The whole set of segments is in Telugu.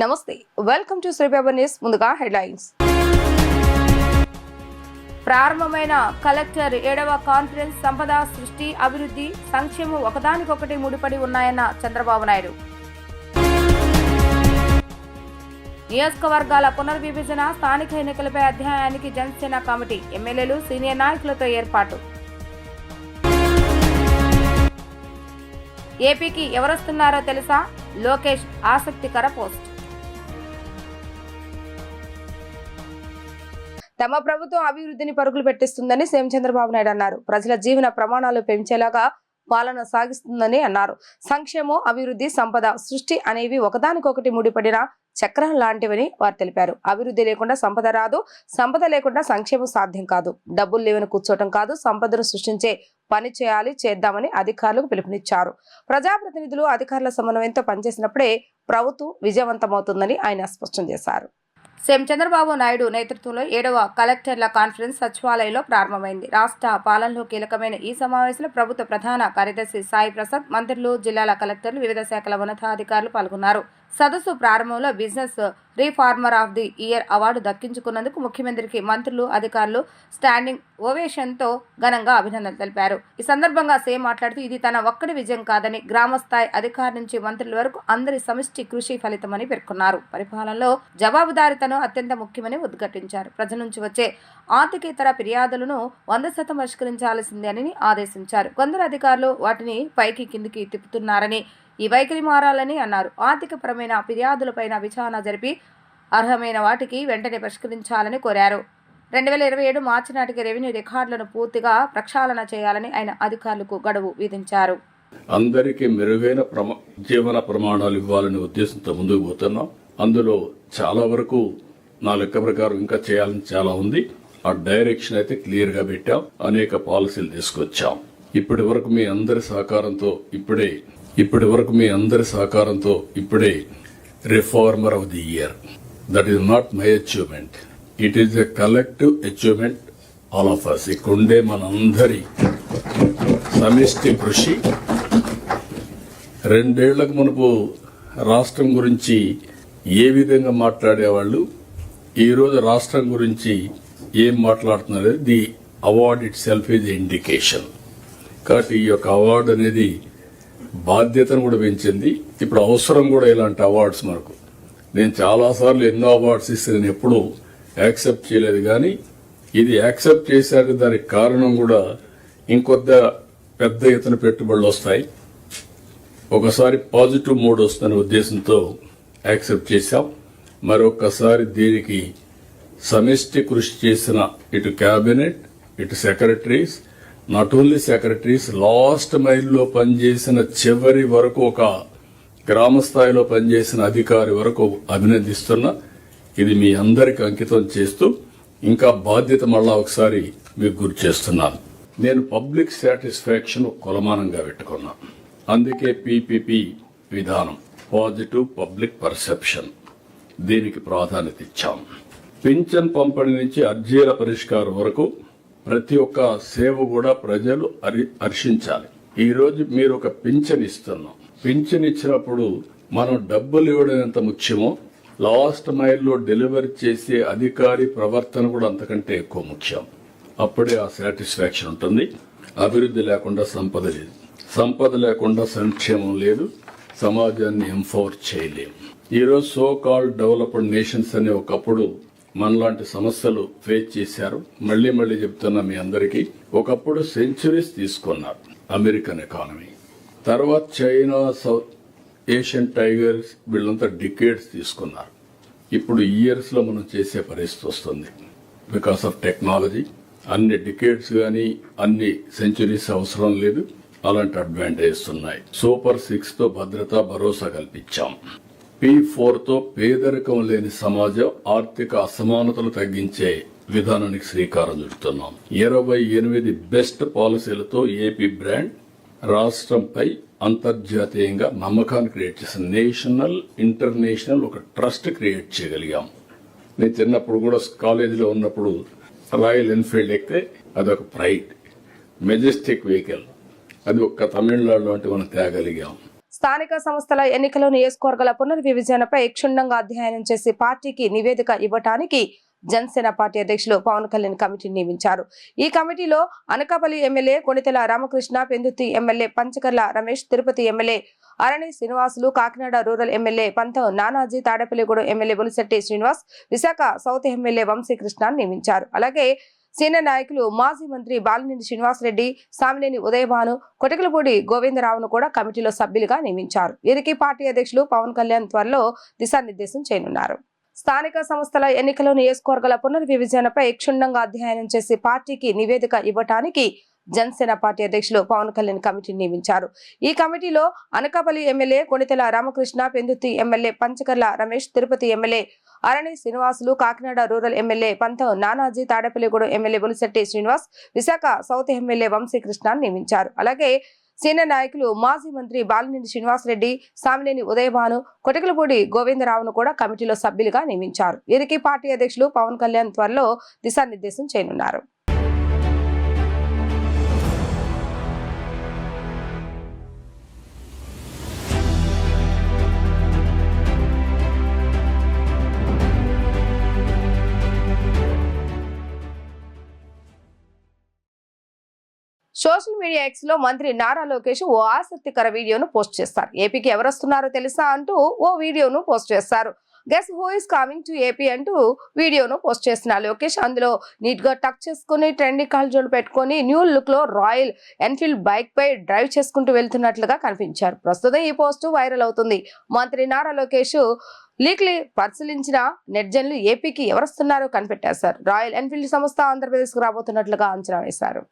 నమస్తే, welcome to Shri paper news. ముందుగా హెడ్లైన్స్. ప్రారంభమైన కలెక్టర్ 7వ కాన్ఫరెన్స్ సంపద సృష్టి, అభివృద్ధి, సంక్షేమం ఒకదానికొకటి ముడిపడి ఉన్నాయన్న చంద్రబాబు నాయుడు. నియోజకవర్గాల పునర్విభజన, స్థానిక ఎన్నికలపై అధ్యయనానికి జనసేన కమిటీ, ఎమ్మెల్యేలు, సీనియర్ నాయకులతో ఏర్పాటు. ఏపీకి ఎవరొస్తున్నారో తెలుసా? లోకేష్ ఆసక్తికర పోస్ట్. తమ ప్రభుత్వం అభివృద్ధిని పరుగులు పెట్టిస్తుందని సీఎం చంద్రబాబు నాయుడు అన్నారు. ప్రజల జీవన ప్రమాణాలు పెంచేలాగా పాలన సాగిస్తుందని అన్నారు. సంక్షేమం, అభివృద్ధి, సంపద సృష్టి అనేవి ఒకదానికొకటి ముడిపడిన చక్రం లాంటివని వారు తెలిపారు. అభివృద్ధి లేకుండా సంపద రాదు, సంపద లేకుండా సంక్షేమం సాధ్యం కాదు. డబ్బులు లేవని కూర్చోవటం కాదు, సంపదను సృష్టించే పని చేద్దామని అధికారులకు పిలుపునిచ్చారు. ప్రజాప్రతినిధులు, అధికారుల సమన్వయంతో పనిచేసినప్పుడే ప్రభుత్వం విజయవంతమవుతుందని ఆయన స్పష్టం చేశారు. సీఎం చంద్రబాబు నాయుడు నేతృత్వంలో 7వ కలెక్టర్ల కాన్ఫరెన్స్ సచివాలయంలో ప్రారంభమైంది. రాష్ట్ర పాలనలో కీలకమైన ఈ సమావేశంలో ప్రభుత్వ ప్రధాన కార్యదర్శి సాయి ప్రసాద్, మంత్రులు, జిల్లాల కలెక్టర్లు, వివిధ శాఖల ఉన్నతాధికారులు పాల్గొన్నారు. సదస్సు ప్రారంభంలో business reformer of the year award దక్కించుకున్నందుకు ముఖ్యమంత్రికి మంత్రులు, అధికారులు స్టాండింగ్ ఓవేషన్తో ఘనంగా అభినందనలు తెలిపారు. ఈ సందర్భంగా సీఎం మాట్లాడుతూ, ఇది తన ఒక్కడి విజయం కాదని, గ్రామ స్థాయి అధికారి నుంచి మంత్రుల వరకు అందరి సమిష్టి కృషి ఫలితమని పేర్కొన్నారు. పరిపాలనలో జవాబుదారీతనం అత్యంత ముఖ్యమని ఉద్ఘాటించారు. ప్రజల నుంచి వచ్చే ఆర్థికేతర ఫిర్యాదులను 100% పరిష్కరించాల్సిందే అని ఆదేశించారు. కొందరు అధికారులు వాటిని పైకి కిందికి తిప్పుతున్నారని, ఈ వైఖరి మారాలని అన్నారు. ఆర్థికపరమైన ఫిర్యాదులపైన విచారణ జరిపి అర్హమైన వాటికి వెంటనే పరిష్కరించాలని కోరారు. 2027 మార్చి నాటికి రెవెన్యూ రికార్డులను పూర్తిగా ప్రక్షాళన చేయాలని ఆయన అధికారులకు గడువు విధించారు. అందరికీ మెరుగైన జీవన ప్రమాణాలు ఇవ్వాలనే ఉద్దేశంతో ముందుకు పోతున్నాం. అందులో చాలా వరకు నా లెక్క ప్రకారం ఇంకా చేయాలని చాలా ఉంది. ఆ డైరెక్షన్ అయితే క్లియర్ గా పెట్టాం. అనేక పాలసీలు తీసుకొచ్చాం. ఇప్పటి వరకు మీ అందరి సహకారంతో ఇప్పుడే reformer of the year. That is not my achievement, it is a collective achievement all of us. ఇక్కడుండే మనందరి సమిష్టి కృషి. 2 ఏళ్లకు మునుపు రాష్ట్రం గురించి ఏ విధంగా మాట్లాడేవాళ్ళు, ఈరోజు రాష్ట్రం గురించి ఏం మాట్లాడుతున్నారు, the award it self is indication. కాబట్టి ఈ యొక్క అవార్డు అనేది బాధ్యతను కూడా పెంచింది. ఇప్పుడు అవసరం కూడా ఇలాంటి అవార్డ్స్ మనకు. నేను చాలాసార్లు ఎన్నో అవార్డ్స్ ఇస్తే నేను ఎప్పుడూ యాక్సెప్ట్ చేయలేదు, కానీ ఇది యాక్సెప్ట్ చేశాక దానికి కారణం కూడా ఇంకొద్ద పెద్ద ఎత్తున పెట్టుబడులు వస్తాయి, ఒకసారి పాజిటివ్ మూడ్ వస్తున్న ఉద్దేశంతో యాక్సెప్ట్ చేశాం. మరొకసారి దీనికి సమిష్టి కృషి చేసిన ఇటు క్యాబినెట్, ఇటు secretaries, not only secretaries, last మైల్లో పనిచేసిన చివరి వరకు, ఒక గ్రామ స్థాయిలో పనిచేసిన అధికారి వరకు అభినందిస్తున్నా. ఇది మీ అందరికి అంకితం చేస్తూ ఇంకా బాధ్యత మళ్ళా ఒకసారి మీకు గుర్తు చేస్తున్నాను. నేను పబ్లిక్ సాటిస్ఫాక్షన్ కొలమానంగా పెట్టుకున్నా. అందుకే పీపీపీ విధానం, పాజిటివ్ పబ్లిక్ పర్సెప్షన్, దీనికి ప్రాధాన్యత ఇచ్చాం. పింఛన్ పంపిణీ నుంచి అర్జీల పరిష్కారం వరకు ప్రతి ఒక్క సేవ కూడా ప్రజలు హర్షించాలి. ఈ రోజు మీరు ఒక పింఛన్ ఇస్తున్నాం. పింఛన్ ఇచ్చినప్పుడు మనం డబ్బులు ఇవ్వడం ఎంత ముఖ్యమో, లాస్ట్ మైల్లో డెలివరీ చేసే అధికారి ప్రవర్తన కూడా అంతకంటే ఎక్కువ ముఖ్యం. అప్పుడే ఆ సాటిస్ఫాక్షన్ ఉంటుంది. అభివృద్ధి లేకుండా సంపద లేదు, సంపద లేకుండా సంక్షేమం లేదు, సమాజాన్ని ఎంపవర్ చేయలేము. ఈరోజు సో కాల్డ్ డెవలప్డ్ నేషన్స్ అనే ఒకప్పుడు మనలాంటి సమస్యలు ఫేస్ చేశారు. మళ్లీ చెప్తున్నా మీ అందరికీ, ఒకప్పుడు సెంచురీస్ తీసుకున్నారు అమెరికన్ ఎకానమీ, తర్వాత చైనా, సౌత్ ఏషియన్ టైగర్స్, వీళ్ళంతా డికేడ్స్ తీసుకున్నారు. ఇప్పుడు ఇయర్స్ లో మనం చేసే పరిస్థితి వస్తుంది. బికాస్ ఆఫ్ టెక్నాలజీ అన్ని డికేడ్స్ గానీ అన్ని సెంచురీస్ అవసరం లేదు. అలాంటి అడ్వాంటేజెస్ ఉన్నాయి. సూపర్ 6 తో భద్రత, భరోసా కల్పించాం. P4 తో పేదరికం లేని సమాజం, ఆర్థిక అసమానతలు తగ్గించే విధానానికి శ్రీకారం చుడుతున్నాం. 28 బెస్ట్ పాలసీలతో ఏపీ బ్రాండ్ రాష్ట్రంపై అంతర్జాతీయంగా నమ్మకాన్ని క్రియేట్ చేసిన నేషనల్, ఇంటర్నేషనల్ ఒక ట్రస్ట్ క్రియేట్ చేయగలిగాం. నేను చిన్నప్పుడు కూడా కాలేజీలో ఉన్నప్పుడు రాయల్ ఎన్ఫీల్డ్ ఎక్కితే అదొక ప్రైడ్, మెజెస్టిక్ వెహికల్, అది ఒక్క తమిళనాడు అంటే మనం తేగలిగాం. స్థానిక సంస్థల ఎన్నికల నియోజకవర్గాల పునర్విభజనపై క్షుణ్ణంగా అధ్యయనం చేసి పార్టీకి నివేదిక ఇవ్వటానికి జనసేన పార్టీ అధ్యక్షులు పవన్ కళ్యాణ్ కమిటీని నియమించారు. ఈ కమిటీలో Anakapalli MLA Konithela Ramakrishna, Pendurthi MLA Panchakarla Ramesh, Tirupati MLA Arani Srinivasulu, Kakinada rural MLA Pantham Nanaji, Tadepalligudem MLA Bolisetti Srinivas, Visakha south MLA Vamsikrishna నియమించారు. అలాగే సీనియర్ నాయకులు మాజీ మంత్రి బాలినేని శ్రీనివాసరెడ్డి, సామినేని ఉదయభాను, కొటికలపూడి గోవిందరావును కూడా కమిటీలో సభ్యులుగా నియమించారు. వీరికి పార్టీ అధ్యక్షులు పవన్ కళ్యాణ్ త్వరలో దిశానిర్దేశం చేయనున్నారు. స్థానిక సంస్థల ఎన్నికల నియోజకవర్గాల పునర్విభజనపై క్షుణ్ణంగా అధ్యయనం చేసి పార్టీకి నివేదిక ఇవ్వటానికి జనసేన పార్టీ అధ్యక్షులు పవన్ కళ్యాణ్ కమిటీని నియమించారు. ఈ కమిటీలో Anakapalli MLA Konithela Ramakrishna, Pendurthi MLA Panchakarla Ramesh, Tirupati MLA Arani Srinivasulu, Kakinada rural MLA Pantham Nanaji, Tadepalligudem MLA Bolisetti Srinivas, Visakha south MLA Vamsikrishna నియమించారు. అలాగే సీనియర్ నాయకులు మాజీ మంత్రి బాలినేని శ్రీనివాసరెడ్డి, సామినేని ఉదయభాను, కొటికలపూడి గోవిందరావును కూడా కమిటీలో సభ్యులుగా నియమించారు. వీరికి పార్టీ అధ్యక్షులు పవన్ కళ్యాణ్ త్వరలో దిశానిర్దేశం చేయనున్నారు. సోషల్ మీడియా ఎక్స్ లో మంత్రి నారా లోకేష్ ఓ ఆసక్తికర వీడియోను పోస్ట్ చేస్తారు. ఏపీకి ఎవరొస్తున్నారో తెలుసా అంటూ ఓ వీడియోను పోస్ట్ చేస్తారు. Guess who is coming to AP అంటూ వీడియోను పోస్ట్ చేసిన లోకేష్ అందులో నీట్ గా టక్ చేసుకుని ట్రెండీ కళ్ళజోడు పెట్టుకుని న్యూ లుక్ లో రాయల్ ఎన్ఫీల్డ్ బైక్ పై డ్రైవ్ చేసుకుంటూ వెళ్తున్నట్లుగా కనిపించారు. ప్రస్తుతం ఈ పోస్ట్ వైరల్ అవుతుంది. మంత్రి నారా లోకేష్ లీక్లీ పరిశీలించిన నెట్జన్లు ఏపీకి ఎవరొస్తున్నారో కనిపెట్టేశారు. రాయల్ ఎన్ఫీల్డ్ సంస్థ ఆంధ్రప్రదేశ్ కు రాబోతున్నట్లుగా అంచనా వేశారు.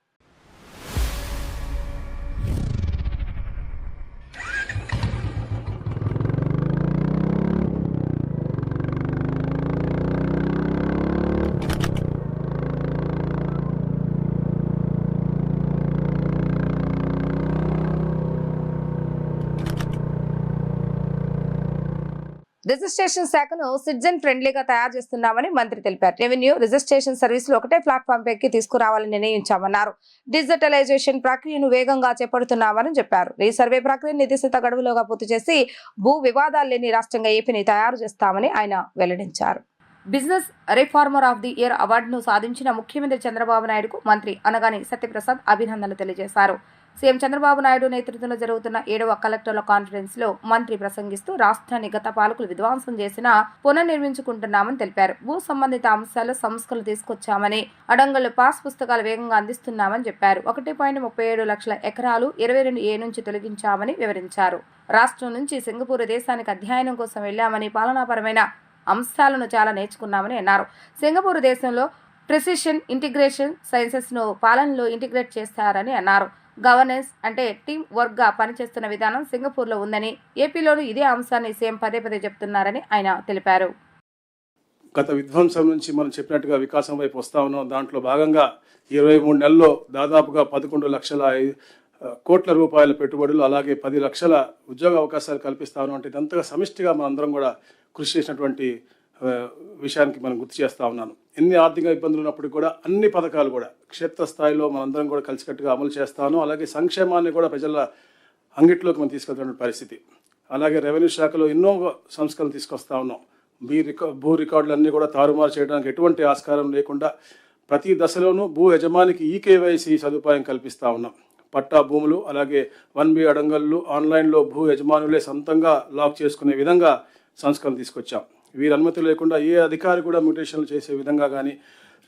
రిజిస్ట్రేషన్ శాఖను సిటిజన్ ఫ్రెండ్లీగా తయారు చేస్తున్నామని మంత్రి తెలిపారు. రెవెన్యూ రిజిస్ట్రేషన్ సర్వీసులు ఒకటే ప్లాట్ఫామ్ పైకి తీసుకురావాలని నిర్ణయించామన్నారు. డిజిటలైజేషన్ ప్రక్రియను వేగంగా చేపడుతున్నామని చెప్పారు. ఈ సర్వే ప్రక్రియ నిర్దేశిత గడువులోగా పూర్తి చేసి భూ వివాదాలు లేని రాష్ట్రంగా ఏపీని తయారు చేస్తామని ఆయన వెల్లడించారు. Business reformer of the year అవార్డును సాధించిన ముఖ్యమంత్రి చంద్రబాబు నాయుడుకు మంత్రి అనగాని సత్యప్రసాద్ అభినందనలు తెలియజేశారు. సీఎం చంద్రబాబు నాయుడు నేతృత్వంలో జరుగుతున్న 7వ కలెక్టర్ల కాన్ఫరెన్స్ లో మంత్రి ప్రసంగిస్తూ రాష్ట్రాన్ని గత పాలకులు విధ్వంసం చేసినా పునర్నిర్మించుకుంటున్నామని తెలిపారు. భూ సంబంధిత అంశాల్లో సంస్కరణలు తీసుకొచ్చామని, అడంగళ్లు పాస్ పుస్తకాలు వేగంగా అందిస్తున్నామని చెప్పారు. 1.37 లక్షల ఎకరాలు 22A నుంచి తొలగించామని వివరించారు. రాష్ట్రం నుంచి సింగపూర్ దేశానికి అధ్యయనం కోసం వెళ్లామని, పాలనాపరమైన అంశాలను చాలా నేర్చుకున్నామని అన్నారు. సింగపూర్ దేశంలో ప్రిసిషన్ ఇంటిగ్రేషన్ సైన్సెస్ ను పాలనలో ఇంటిగ్రేట్ చేస్తారని అన్నారు. గవర్నెన్స్ అంటే టీం వర్క్ గా పనిచేస్తున్న విధానం సింగపూర్ లో ఉందని, ఏపీలోనూ ఇదే అంశాన్ని సీఎం పదే పదే చెప్తున్నారని ఆయన తెలిపారు. గత విధ్వంసం నుంచి మనం చెప్పినట్టుగా వికాసం వైపు వస్తా ఉన్నాం. దాంట్లో భాగంగా 23 నెలల్లో దాదాపుగా 11 లక్షల కోట్ల రూపాయల పెట్టుబడులు, అలాగే 10 లక్షల ఉద్యోగ అవకాశాలు కల్పిస్తా ఉన్నాం. అంటే ఇదంతగా సమిష్టిగా మనందరం కూడా కృషి చేసినటువంటి విషయానికి మనం గుర్తు చేస్తూ ఉన్నాను. ఎన్ని ఆర్థిక ఇబ్బందులు ఉన్నప్పటికీ కూడా అన్ని పథకాలు కూడా క్షేత్రస్థాయిలో మనందరం కూడా కలిసికట్టుగా అమలు చేస్తాను. అలాగే సంక్షేమాన్ని కూడా ప్రజల అంగిట్లోకి మనం తీసుకెళ్తున్న పరిస్థితి. అలాగే రెవెన్యూ శాఖలో ఎన్నో సంస్కరణలు తీసుకొస్తా ఉన్నాం. భూ రికార్డులన్నీ కూడా తారుమారు చేయడానికి ఎటువంటి ఆస్కారం లేకుండా ప్రతి దశలోనూ భూ యజమానికి ఈకేవైసీ సదుపాయం కల్పిస్తూ ఉన్నాం. పట్టా భూములు, అలాగే 1B అడంగళ్ళు ఆన్లైన్లో భూ యజమానులే సొంతంగా లాక్ చేసుకునే విధంగా సంస్కరణ తీసుకొచ్చాం. వీరి అనుమతి లేకుండా ఏ అధికారి కూడా మ్యూటేషన్లు చేసే విధంగా కానీ,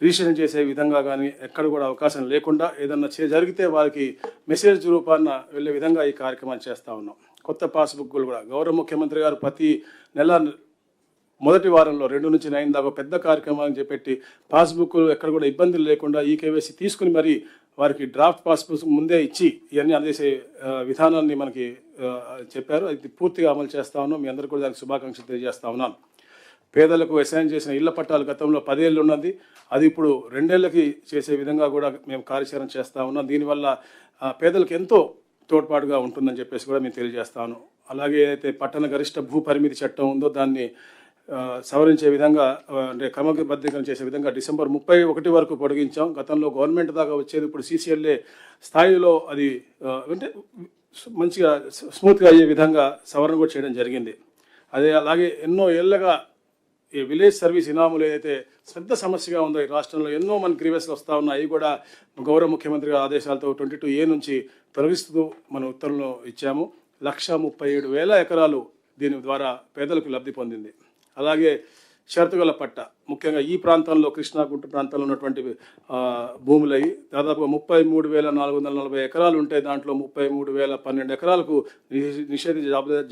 రిజిస్ట్రేషన్ చేసే విధంగా కానీ ఎక్కడ కూడా అవకాశం లేకుండా ఏదన్నా జరిగితే వారికి మెసేజ్ రూపాన వెళ్ళే విధంగా ఈ కార్యక్రమాన్ని చేస్తూ ఉన్నాం. కొత్త పాస్బుక్లు కూడా గౌరవ ముఖ్యమంత్రి గారు ప్రతి నెల మొదటి వారంలో 2 నుంచి 9 దాకా పెద్ద కార్యక్రమాన్ని చేపట్టి పాస్బుక్లు ఎక్కడ కూడా ఇబ్బందులు లేకుండా ఈకేవైసీ తీసుకుని మరి వారికి డ్రాఫ్ట్ పాస్బుక్ ముందే ఇచ్చి ఇవన్నీ అందేసే విధానాన్ని మనకి చెప్పారు. అది పూర్తిగా అమలు చేస్తా ఉన్నాం. మీ అందరికీ కూడా దానికి శుభాకాంక్షలు తెలియజేస్తా ఉన్నాను. పేదలకు అసైన్ చేసిన ఇళ్ల పట్టాలు గతంలో 10 ఏళ్ళు ఉన్నది, అది ఇప్పుడు 2 ఏళ్ళకి చేసే విధంగా కూడా మేము కార్యాచరణ చేస్తూ ఉన్నాం. దీనివల్ల పేదలకు ఎంతో తోడ్పాటుగా ఉంటుందని చెప్పేసి కూడా మేము తెలియజేస్తాను. అలాగే ఏదైతే పట్టణ గరిష్ట భూ పరిమితి చట్టం ఉందో దాన్ని సవరించే విధంగా, అంటే క్రమబద్ధీకరణ చేసే విధంగా డిసెంబర్ 31 వరకు పొడిగించాం. గతంలో గవర్నమెంట్ దాకా వచ్చేది ఇప్పుడు CCLA స్థాయిలో అది అంటే మంచిగా స్మూత్గా అయ్యే విధంగా సవరణ కూడా చేయడం జరిగింది. అలాగే ఎన్నో ఏళ్ళగా ఈ విలేజ్ సర్వీస్ ఇనాములు ఏదైతే పెద్ద సమస్యగా ఉందో ఈ రాష్ట్రంలో ఎన్నో మన గ్రీవెస్లు వస్తూ ఉన్నాయి, అవి కూడా గౌరవ ముఖ్యమంత్రి ఆదేశాలతో 22A నుంచి తొలగిస్తూ మన ఉత్తర్వులు ఇచ్చాము. 137,000 ఎకరాలు దీని ద్వారా పేదలకు లబ్ధి పొందింది. అలాగే షరతుగల పట్ట, ముఖ్యంగా ఈ ప్రాంతంలో కృష్ణా గుంట ప్రాంతంలో ఉన్నటువంటి భూములై దాదాపుగా 33,440 ఎకరాలు ఉంటే దాంట్లో 33,012 ఎకరాలకు నిషేధిత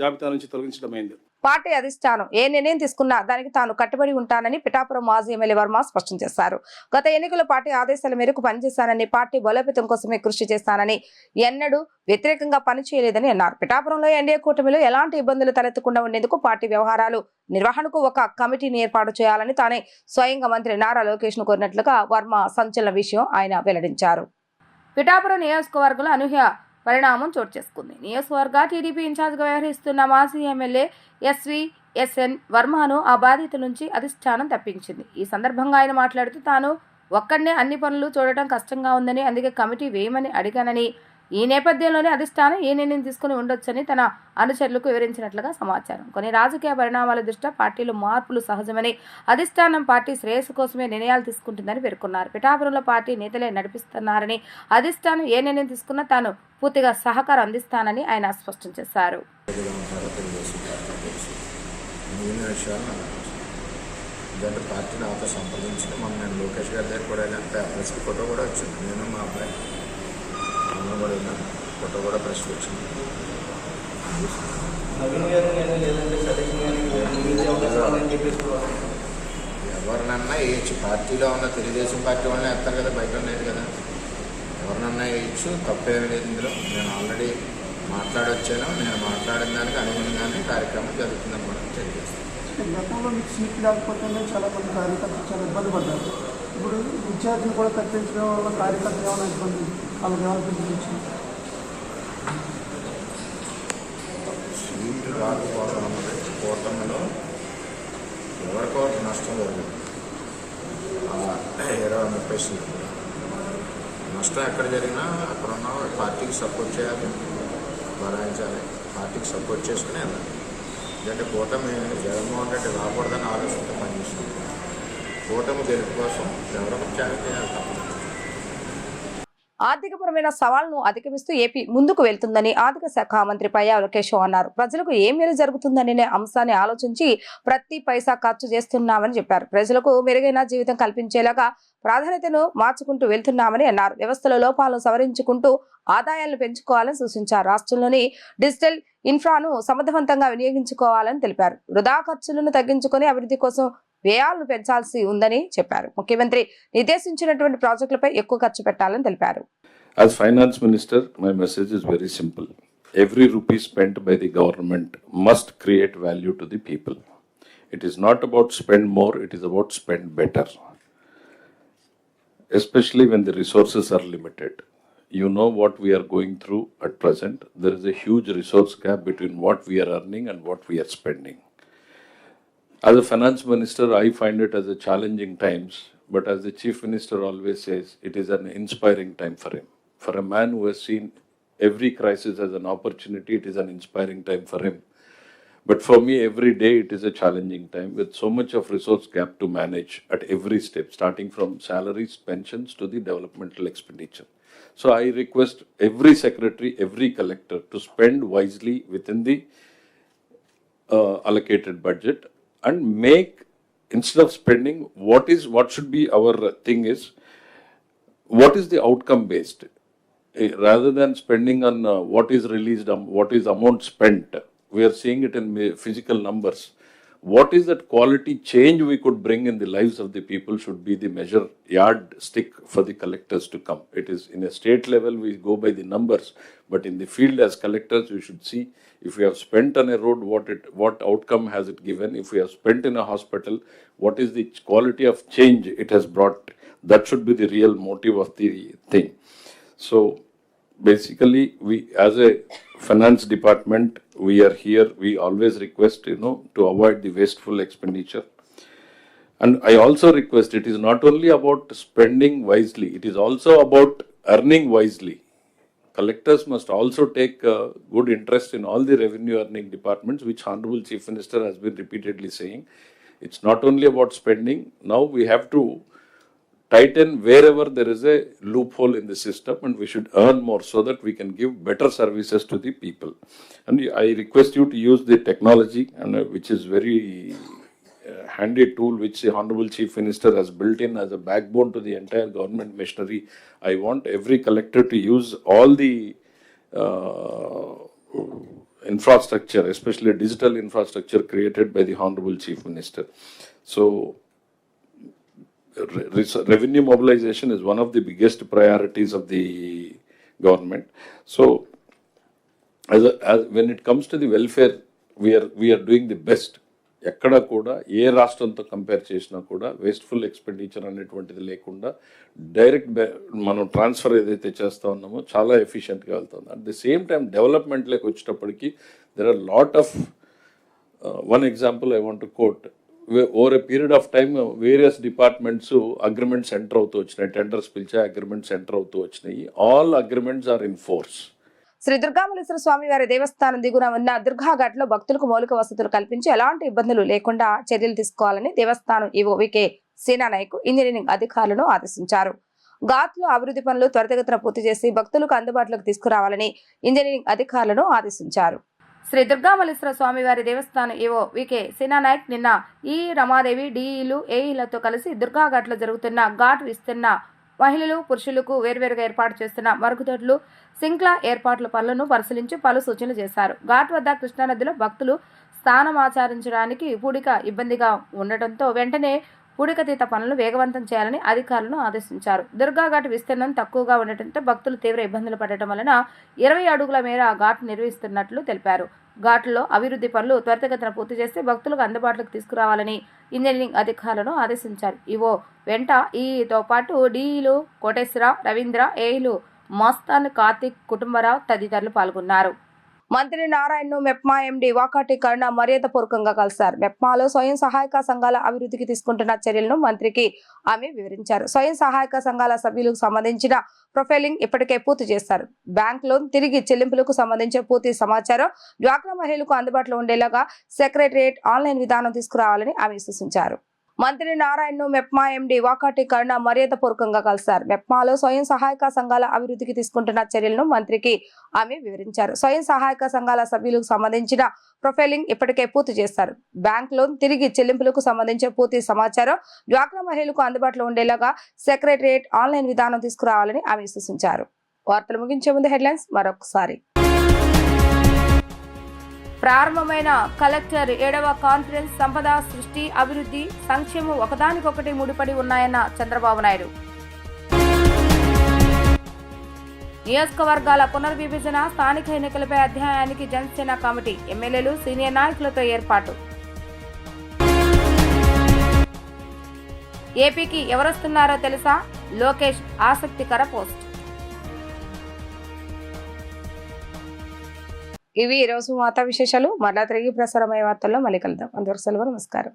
జాబితా నుంచి తొలగించడమైంది. పార్టీ అధిష్టానం ఏ నిర్ణయం తీసుకున్నా దానికి తాను కట్టుబడి ఉంటానని పిఠాపురం మాజీ ఎమ్మెల్యే వర్మ స్పష్టం చేశారు. గత ఎన్నికల పార్టీ ఆదేశాల మేరకు పనిచేశానని, పార్టీ బలోపేతం కోసమే కృషి చేస్తానని, ఎన్నడూ వ్యతిరేకంగా పనిచేయలేదని అన్నారు. పిఠాపురంలో ఎన్డీఏ కూటమిలో ఎలాంటి ఇబ్బందులు తలెత్తకుండా ఉండేందుకు పార్టీ వ్యవహారాలు నిర్వహణకు ఒక కమిటీని ఏర్పాటు చేయాలని తానే స్వయంగా మంత్రి నారా లోకేష్ ను కోరినట్లుగా వర్మ సంచలన విషయం ఆయన వెల్లడించారు. పిఠాపురం నియోజకవర్గంలో అనూహ్య పరిణామం చోటు చేసుకుంది. నియోజకవర్గ టీడీపీ ఇన్ఛార్జిగా వ్యవహరిస్తున్న మాజీ ఎమ్మెల్యే SVSN వర్మను ఆ బాధ్యత నుంచి అధిష్టానం తప్పించింది. ఈ సందర్భంగా ఆయన మాట్లాడుతూ తాను ఒక్కడనే అన్ని పనులు చూడటం కష్టంగా ఉందని, అందుకే కమిటీ వేయమని అడిగానని, ఈ నేపథ్యంలోనే అధిష్టానం ఏ నిర్ణయం తీసుకుని ఉండొచ్చని తన అనుచరులకు వివరించినట్లుగా సమాచారం. కొన్ని రాజకీయ పరిణామాల దృష్ట్యా పార్టీలో మార్పులు సహజమని, అధిష్టానం పార్టీ శ్రేయస్సు కోసమే నిర్ణయాలు తీసుకుంటుందని పేర్కొన్నారు. పిఠాపురంలో పార్టీ నేతలే నడిపిస్తున్నారని, అధిష్టానం ఏ నిర్ణయం తీసుకున్నా తాను పూర్తిగా సహకారం అందిస్తానని ఆయన స్పష్టం చేశారు. ఎందుకంటే పార్టీ నాతో సంప్రదించి నేను లోకేష్ గారి దగ్గర కూడా ప్రెస్కి ఫోటో కూడా వచ్చింది. నేను మా అబ్బాయి కూడా వెళ్ళాను, ఫోటో కూడా ప్రెస్కి వచ్చింది. ఎవరినన్నా వేయచ్చు, పార్టీలో ఉన్న తెలుగుదేశం పార్టీ వాళ్ళని వేస్తారు కదా, బయట లేదు కదా. ఎవరినన్నా వేయచ్చు, తప్పేమీ లేదు ఇందులో. నేను ఆల్రెడీ మాట్లాడొచ్చాను. నేను మాట్లాడిన దానికి అనుగుణంగానే కార్యక్రమం జరుగుతుందని కూడా తెలియజేస్తాను. గతంలో మీకు సీట్ లేకపోతేనే చాలా మంది కార్యకర్తలు చాలా ఇబ్బంది పడ్డారు. ఇప్పుడు ఇన్ఛార్జిని కూడా తప్పించడం వల్ల కార్యకర్తలు ఏమైనా ఇబ్బంది, వాళ్ళకి ఏమైనా పిలిపించింది? సీట్లు రాకపోవడం అన్నది కూటమిలో ఎవరికో నష్టం జరిగింది. 20-30 సీట్లు నష్టం ఎక్కడ జరిగినా అక్కడ ఉన్న పార్టీకి సపోర్ట్ చేయాలి, భరాయించాలి, పార్టీకి సపోర్ట్ చేసుకుని వెళ్ళాలి. ఎందుకంటే కూటమి జగన్మోహన్ రెడ్డి రాకూడదని ఆలోచనతో పనిచేస్తుంది. కూటమి గెలుపు కోసం ఎవరికి త్యాగం చేయాలి తప్పదు. ఆర్థికపరమైన సవాళ్లను అధిగమిస్తూ ఏపీ ముందుకు వెళ్తుందని ఆర్థిక శాఖ మంత్రి పయ్యావుల కేశవ్ అన్నారు. ప్రజలకు ఏ మేలు జరుగుతుందనే అంశాన్ని ఆలోచించి ప్రతి పైసా ఖర్చు చేస్తున్నామని చెప్పారు. ప్రజలకు మెరుగైన జీవితం కల్పించేలాగా ప్రాధాన్యతను మార్చుకుంటూ వెళ్తున్నామని అన్నారు. వ్యవస్థలో లోపాలను సవరించుకుంటూ ఆదాయాలను పెంచుకోవాలని సూచించారు. రాష్ట్రంలోని డిజిటల్ ఇన్ఫ్రాను సమర్థవంతంగా వినియోగించుకోవాలని తెలిపారు. వృధా ఖర్చులను తగ్గించుకొని అభివృద్ధి కోసం వ్యయాలను పెంచాల్సి ఉందని చెప్పారు. ముఖ్యమంత్రి నిర్దేశించినటువంటి ప్రాజెక్టులపై ఎక్కువ ఖర్చు పెట్టాలని తెలిపారు. As finance minister, my message is very simple. Every rupee spent by the government must create value to the people. It is not about spend more, it is about spend better. Especially when the resources are limited. You know what we are going through at present. There is a huge resource gap between what we are earning and what we are spending. As a finance minister, I find it as a challenging times, but as the chief minister always says, it is an inspiring time for him. For a man who has seen every crisis as an opportunity, it is an inspiring time for him. But for me, every day it is a challenging time with so much of resource gap to manage at every step, starting from salaries, pensions to the developmental expenditure. So I request every secretary, every collector to spend wisely within the allocated budget and make, instead of spending, what should be our thing is, what is the outcome based? Rather than spending on what is released, what is amount spent, we are seeing it in physical numbers. What is that quality change we could bring in the lives of the people should be the measure yardstick for the collectors to come. It is in a state level we go by the numbers, but in the field as collectors we should see if we have spent on a road, what outcome has it given? If we have spent in a hospital, what is the quality of change it has brought? That should be the real motive of the thing. So basically, we as a finance department, we are here, we always request, to avoid the wasteful expenditure. And I also request, it is not only about spending wisely, it is also about earning wisely. collectors must also take good interest in all the revenue earning departments, which Honorable Chief Minister has been repeatedly saying. It's not only about spending. Now we have to tighten wherever there is a loophole in the system, and we should earn more so that we can give better services to the people. And I request you to use the technology, and which is very handy tool which the Honorable Chief Minister has built in as a backbone to the entire government machinery. I want every collector to use all the infrastructure, especially digital infrastructure created by the Honorable Chief Minister. So revenue mobilization is one of the biggest priorities of the government. So as when it comes to the welfare, we are doing the best. ఎక్కడ కూడా ఏ రాష్ట్రంతో కంపేర్ చేసినా కూడా వేస్ట్ఫుల్ ఎక్స్పెండిచర్ అనేటువంటిది లేకుండా డైరెక్ట్ మనం ట్రాన్స్ఫర్ ఏదైతే చేస్తూ ఉన్నామో చాలా ఎఫిషియెంట్గా వెళ్తుంది. అట్ ది సేమ్ టైం డెవలప్మెంట్లోకి వచ్చేటప్పటికి there are lot of one example I want to quote. Over a period of time various departments agreements enter అవుతూ వచ్చినాయి, టెండర్స్ పిలిచే అగ్రిమెంట్స్ ఎంటర్ అవుతూ వచ్చినాయి. All agreements are in force. Shri Durgamalleswara Swamy వారి దేవస్థానం దిగున ఉన్న దుర్గాఘాట్ లో భక్తులకు మౌలిక వసతులు కల్పించి ఎలాంటి ఇబ్బందులు లేకుండా చర్యలు తీసుకోవాలని దేవస్థానం ఈవో వికే సేనానాయక్ ఇంజనీరింగ్ అధికారులను ఆదేశించారు. ఘాట్ లో అభివృద్ధి పనులు త్వరితగతిన పూర్తి చేసి భక్తులకు అందుబాటులోకి తీసుకురావాలని ఇంజనీరింగ్ అధికారులను ఆదేశించారు. శ్రీ దుర్గామల్లేశ్వర స్వామి వారి దేవస్థానం ఈవో వికే సేనానాయక్ నిన్న ఈ రమాదేవి డిఈలు ఏఈలతో కలిసి దుర్గాఘాట్ లో జరుగుతున్న ఘాట్ విస్తరణ, మహిళలు పురుషులకు వేర్వేరుగా ఏర్పాటు చేస్తున్న మరుగుదొడ్లు, సింక్ల ఏర్పాట్ల పనులను పరిశీలించి పలు సూచనలు చేశారు. ఘాట్ వద్ద కృష్ణానదిలో భక్తులు స్నానం ఆచరించడానికి పూడిక ఇబ్బందిగా ఉండటంతో వెంటనే పూడికతీత పనులను వేగవంతం చేయాలని అధికారులను ఆదేశించారు. దుర్గాఘాట్ విస్తీర్ణం తక్కువగా ఉండటంతో భక్తులు తీవ్ర ఇబ్బందులు పడటం వలన 20 అడుగుల మేర ఘాట్ నిర్వహిస్తున్నట్లు తెలిపారు. ఘాట్లో అభివృద్ధి పనులు త్వరితగతిన పూర్తి చేసి భక్తులకు అందుబాటులోకి తీసుకురావాలని ఇంజనీరింగ్ అధికారులను ఆదేశించారు. ఈవో వెంట ఈతో పాటు డిఈలు కోటేశ్వర, రవీంద్ర, ఏఈలు మస్తాన్, కార్తిక్, కుటుంబరావు తదితరులు పాల్గొన్నారు. మంత్రి నారాయణను మెప్మా ఎండి వాకాటి కరుణ మర్యాదపూర్వకంగా కలిశారు. మెప్మాలో స్వయం సహాయక సంఘాల అభివృద్ధికి తీసుకుంటున్న చర్యలను మంత్రికి ఆమె వివరించారు. స్వయం సహాయక సంఘాల సభ్యులకు సంబంధించిన ప్రొఫైలింగ్ ఇప్పటికే పూర్తి చేశారు. బ్యాంక్ లోన్ తిరిగి చెల్లింపులకు సంబంధించిన పూర్తి సమాచారం డ్వాక్రా మహిళలకు అందుబాటులో ఉండేలాగా సెక్రటరియట్ ఆన్లైన్ విధానం తీసుకురావాలని ఆమె సూచించారు. మంత్రి నారాయణను మెప్మా ఎండి వాకాటి కరుణ మర్యాదపూర్వకంగా కలిశారు. మెప్మాలో స్వయం సహాయక సంఘాల అభివృద్ధికి తీసుకుంటున్న చర్యలను మంత్రికి ఆమె వివరించారు. స్వయం సహాయక సంఘాల సభ్యులకు సంబంధించిన ప్రొఫైలింగ్ ఇప్పటికే పూర్తి చేశారు. బ్యాంక్ లోన్ తిరిగి చెల్లింపులకు సంబంధించిన పూర్తి సమాచారం డ్వాక్రా మహిళలకు అందుబాటులో ఉండేలాగా సెక్రటరియట్ ఆన్లైన్ విధానం తీసుకురావాలని ఆమె సూచించారు. వార్తలు ముగించే ముందు హెడ్లైన్స్ మరొకసారి. ప్రారంభమైన కలెక్టర్ 7వ కాన్ఫరెన్స్ సంపద సృష్టి, అభివృద్ధి, సంక్షేమం ఒకదానికొకటి ముడిపడి ఉన్నాయన్న చంద్రబాబు నాయుడు. నియోజకవర్గాల పునర్విభజన, స్థానిక ఎన్నికలపై అధ్యయనానికి జనసేన కమిటీ, ఎమ్మెల్యేలు, సీనియర్ నాయకులతో ఏర్పాటు. ఏపీకి ఎవరొస్తున్నారో తెలుసా? లోకేష్ ఆసక్తికర పోస్ట్. ఇవి ఈరోజు వార్తా విశేషాలు. మరలా తిరిగి ప్రసారమయ్యే వార్తల్లో మళ్ళీ కలుద్దాం. అందరికీ సెలవు, నమస్కారం.